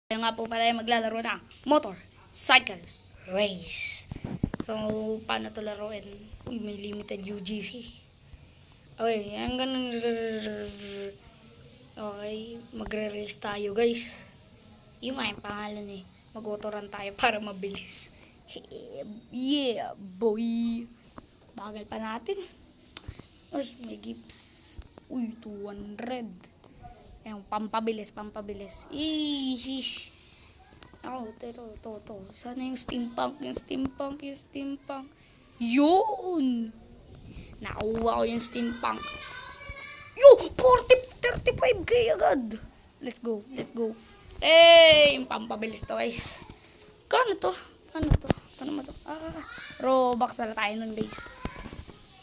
Tayo nga po pala yung maglalaro ng motorcycle race. So, paano to laruin? Uy, may limited UGC. Okay, ang ganun. Okay, magre-race tayo guys. Yung nga yung pangalan eh. Mag-autoran tayo para mabilis. Yeah, boy. Bagal pa natin. Uy, may gips. Uy, 200. Ayan, pampabilis. Iish. Ako, to. Sana yung steampunk. Yun! Nakuha ko yung steampunk. Yo! 35k agad! Let's go. Eh, yung pampabilis to guys. Paano to? Paano mo to? Robux na tayo nun guys.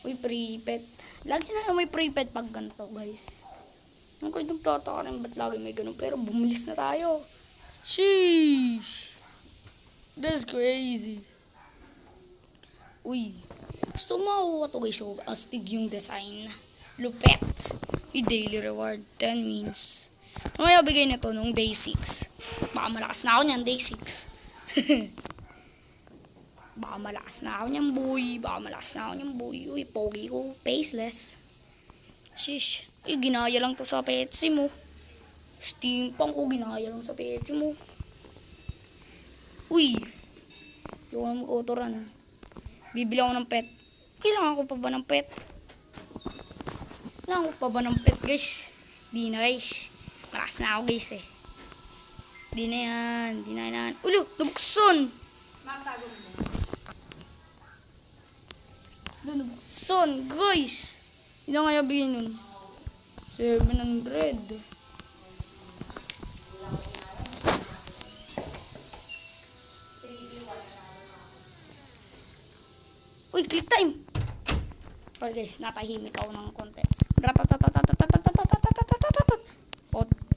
Uy, pre-pet. Lagi na may pre-pet pag ganito guys. Ang kayo nagtataka rin ba't lagi may ganun. Pero bumilis na tayo. Sheesh. That's crazy. Uy. Gusto mo to guys. So, astig yung design. Lupet. Yung daily reward. 10 wins. Ano kaya bigay nito nung day 6? Baka malakas na ako niyan day 6. Baka malakas na ako niyan boy. Uy, pogi ko. Faceless. Sheesh. Eh, ginaya lang to sa Petsy mo. Steampunk ko, ginaya lang sa Petsy mo. Uy! Yung mag-autoran. Bibili ako ng pet. Kailangan ko pa ba ng pet? Guys? Di na guys. Malakas na ako guys eh. Di na yan. Ulo! Nabukson! Nabukson! Guys! Hindi na kaya bigyan nun. 700. Uy, click time. Okay guys, natahimik ako ng konti.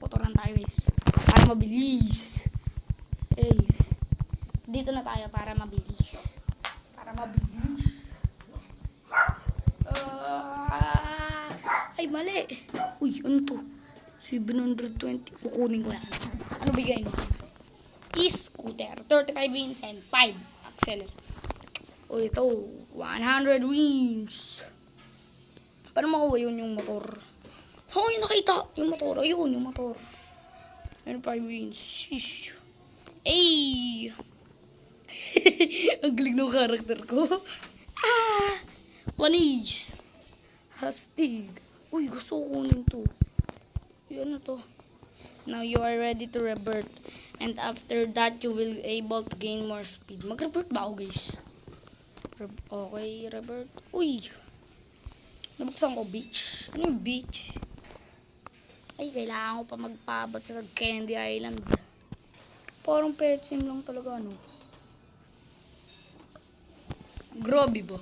Potoran tayo guys. Para mabilis. Eh, dito na tayo para mabilis. Ay, mali. Uy, ano to? 720. Kukunin ko yan. Ano bigay mo? E-scooter. 35 wins and 5 accelerate. Uy, ito. 100 wins. Paano makuha yun yung motor? Saan ko yung nakita? Yung motor. Ayun, yung motor. 5 wins. Sheesh. Ay! Ang galing ng karakter ko. Wanis. Hastig. Uy, gusto ko kunin to. Ano to? Now you are ready to revert. And after that, you will able to gain more speed. Mag-revert ba ako, guys? Okay, revert. Uy! Nabuksan ko, beach. Ano yung beach? Ay, kailangan ko pa magpaabot sa Candy Island. Parang pet sim lang talaga, ano? Grabe ba?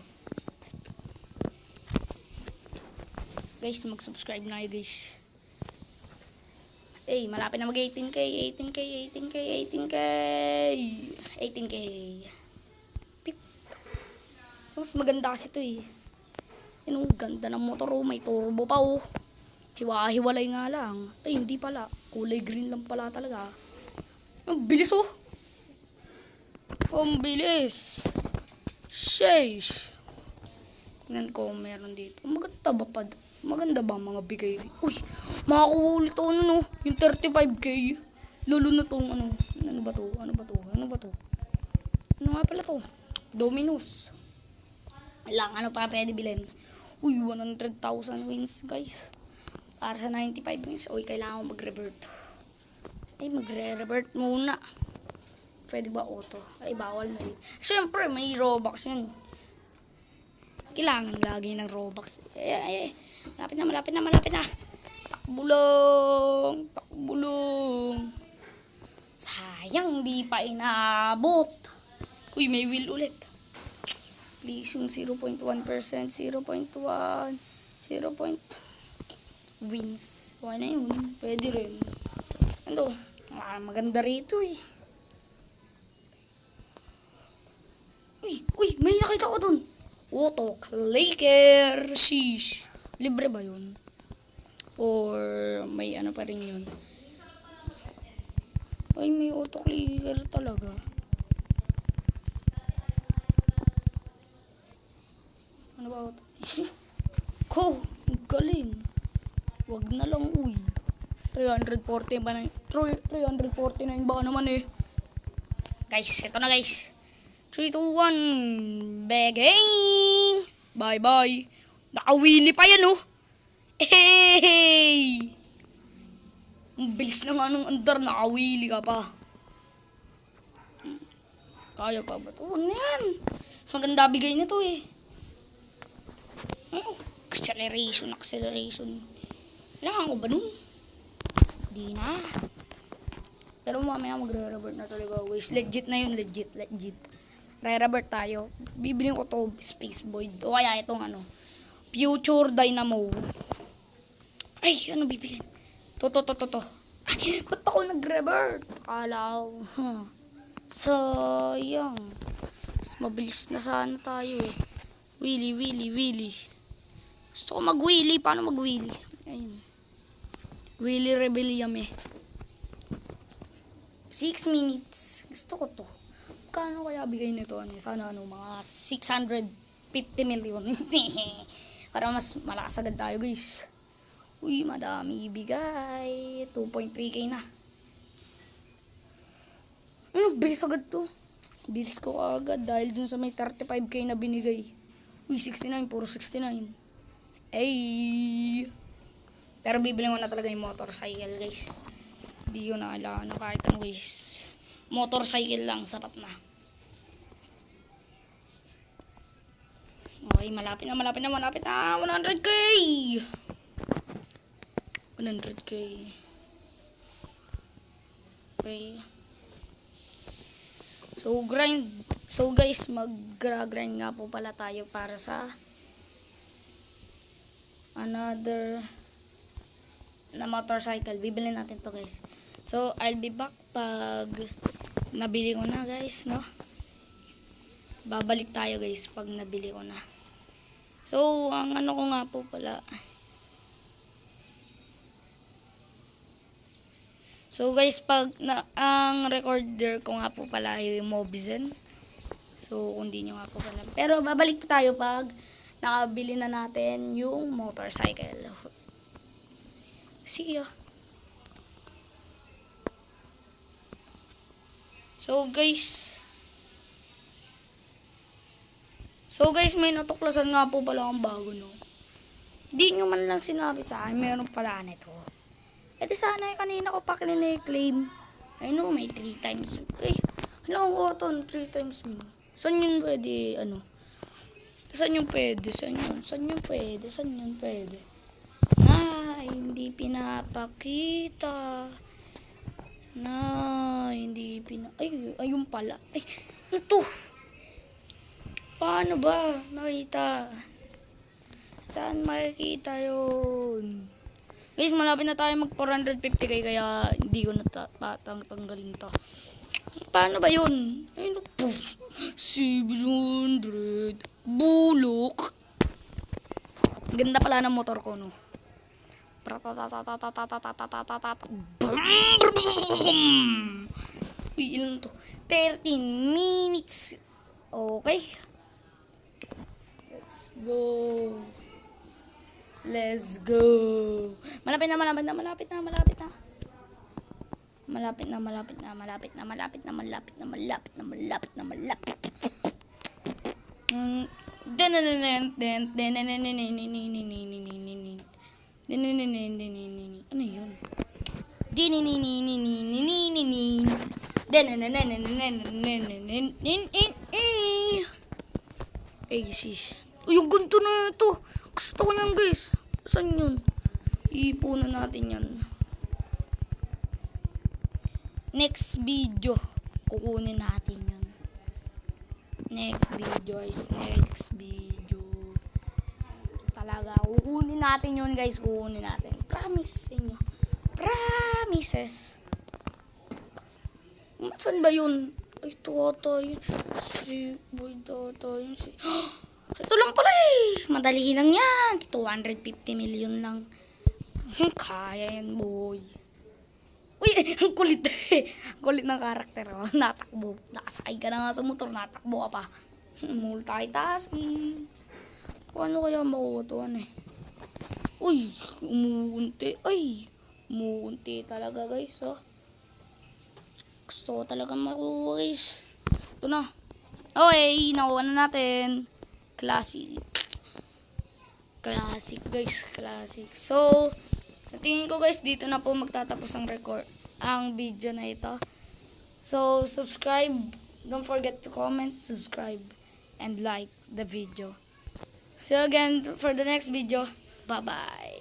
Guys, mag-subscribe na kayo guys. Eh, malapit na mag 18k. Pip. Mas maganda kasi ito eh. Yan, ganda ng motor oh. May turbo pa oh. Hiwa-hiwalay nga lang. Ay, hindi pala. Kulay green lang pala talaga. Ang bilis oh. Ang bilis. Sheesh. Tingnan ko meron dito. Maganda ba mga bigay? Uy, makakuha ulit ako no. Yung 35k. Lolo na tong ano. Ano ba to? Ano nga pala to? Domino's. Lang, ano pa pwede bilhin? Uy, 100,000 wins guys. Para sa 95 wins. Uy, kailangan ko mag-revert. Ay, magre-revert muna. Pwede ba auto? Ay, bawal na yun. Siyempre, may Robux yun. Kailangan lagi ng Robux. Malapit na. Takbulong. Sayang, di pa inabot. Uy, may wheel ulit. Please, yung 0.1%. 0.1. Wins. Okay na yun. Pwede rin. Ano? Maganda rito eh. Uy, may nakita ko dun. Auto clicker. Sheesh. Libre ba yun? Or may ano pa rin yun? Ay, may auto-clear talaga. Ano ba auto? Ko, galing. Wag na lang, uy. 340 ba na? 349 ba naman eh. Guys, ito na guys. 3, 2, 1. Begging. Bye-bye. Nakawili pa yan, oh. Hey! Ang bilis na nga nung andar. Nakawili ka pa. Kaya pa ba ito? Huwag na yan. Maganda bigay na to eh. Acceleration. Kailangan ko ba nun? Di na. Pero mamaya magre-revert na talaga guys. Legit na yun. Legit. Re-revert tayo. Bibili ko to Space Void. O kaya itong ano. Future Dynamo. Ay, ano bibilin? To. Ay, ba't ako nag-revert? Akala ko. Sayang. Mas mabilis na sana tayo eh. Willy. Gusto ko mag-wheelie. Paano mag-wheelie? Ayun. Wheelie Rebellion eh. 6 minutes. Gusto ko to. Kano kaya bigay nito? Sana mga 650 million. Para mas malakas agad tayo guys. Uy, madami ibigay. 2.3k na. Ano, bilis agad to. Bilis ko agad dahil dun sa may 35k na binigay. Uy, 69. Puro 69. Ay. Pero bibili ko na talaga yung motorcycle guys. Hindi ko na kailangan na kahit ano guys. Motorcycle lang, sapat na. Okay, malapit na. 100k! 100k. Okay. So guys, mag-grind nga po pala tayo para sa another na motorcycle. Bibili natin to guys. So, I'll be back pag nabili ko na guys, no? Babalik tayo guys pag nabili ko na. So, ang ano ko nga po pala. So guys, ang recorder ko nga po pala yung Mobizen. So, kung di nyo nga po pala. Pero babalik po tayo pag nakabili na natin yung motorcycle. See ya. So guys, may natuklasan nga po pala ang bago, no? Di nyo man lang sinabi sa akin, meron pala nito. E di sana kanina ko pa claim. I know, may 3 times. Eh, alam ko ito, 3 times mo. Saan yun pwede, ano? Saan yun pwede? Na, hindi pinapakita. Ay, ayun pala. Ay, ano to? Paano ba makita? Saan makikita yun? Guys, malapit na tayo mag 450k kaya hindi ko natanggalin to. Paano ba yun? Ayun, 700 bulok. Ganda pala ng motor ko, no? Uy, ilan to? 13 minutes. Okay. Let's go. Malapit na. Ano yun? Ay, sis. Uy, yung ganito na ito. Gusto ko yan, guys. Saan yun? Iipunan natin yan. Next video, kukunin natin yun. Next video. Talaga, kukunin natin yun, guys. Promise sa inyo. Promises. Saan ba yun? Ay, ito ata yun. Si boy ata yun. Ito lang pala eh. Madali lang yan. 250 million lang. Kaya yan, boy. Uy, Ang kulit. Ang kulit ng karakter. Oh. Natakbo. Nakasakay ka na nga sa motor. Natakbo ka pa. Multitasking. Paano kaya makuha to? Ano eh? Uy, umuunti. Ay, umuunti talaga guys. Oh. Gusto ko talaga makuha guys. Ito na. Okay, nakuha na natin. Classic. Classic guys. Classic. So, sa tingin ko guys, dito na po magtatapos ang video na ito. So, subscribe. Don't forget to comment, subscribe, and like the video. See you again for the next video. Bye-bye.